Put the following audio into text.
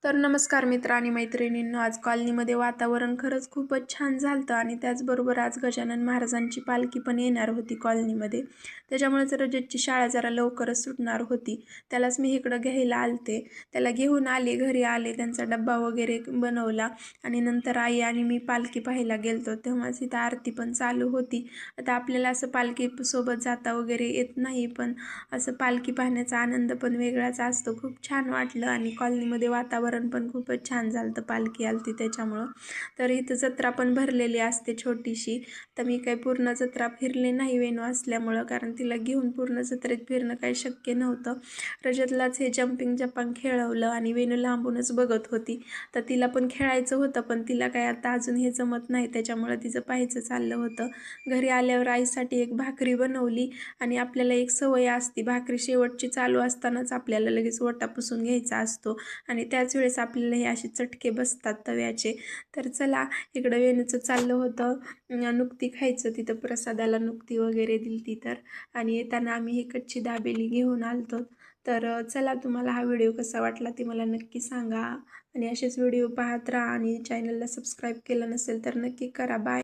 तर नमस्कार मित्र आणि मैत्रिणींनो, आज कॉलनीमध्ये वातावरण खरंच खूपच छान झालं आणि त्याचबरोबर आज गजानन महाराजांची पालखी पण येणार होती कॉलनीमध्ये. त्याच्यामुळे रजतची शाळा जरा लवकरच सुटणार होती. त्यालाच मी इकडं घ्यायला आलते. त्याला घेऊन आले, घरी आले, त्यांचा डब्बा वगैरे बनवला आणि नंतर आई आणि मी पालखी पाहायला गेलतो. तेव्हाच इथं आरती पण चालू होती. आता आपल्याला असं पालखी सोबत जाता वगैरे येत नाही, पण असं पालखी पाहण्याचा आनंद पण वेगळाच असतो. खूप छान वाटलं आणि कॉलनीमध्ये वातावरण पण खूपच छान झालं. पालखी आलती त्याच्यामुळं. तर इथं जत्रा पण भरलेली असते छोटीशी. तर मी काही पूर्ण जत्रा फिरले नाही वेणू असल्यामुळं, कारण तिला घेऊन पूर्ण जत्रेत फिरणं काही शक्य नव्हतं. रजतलाच हे जम्पिंग जपांग खेळवलं आणि वेणू लांबूनच बघत होती. तर तिला पण खेळायचं होतं, पण तिला काय आता अजून हे जमत नाही, त्याच्यामुळं तिचं पाहायचं चाललं होतं. घरी आल्यावर आईसाठी एक भाकरी बनवली आणि आपल्याला एक सवय असते, भाकरी शेवटची चालू असतानाच आपल्याला लगेच ओटा पुसून घ्यायचा असतो आणि त्याच वेळेस आपल्याला हे असे चटके बसतात तव्याचे. तर चला, इकडं वेणूचं चाललं होतं नुकती खायचं, तिथं प्रसादाला नुकती वगैरे दिलती तर. आणि येताना आम्ही ही कच्ची दाबेली घेऊन आलतो. तर चला, तुम्हाला हा व्हिडिओ कसा वाटला ते मला नक्की सांगा आणि असेच व्हिडिओ पाहत राहा आणि चॅनलला सबस्क्राईब केलं नसेल तर नक्की करा. बाय.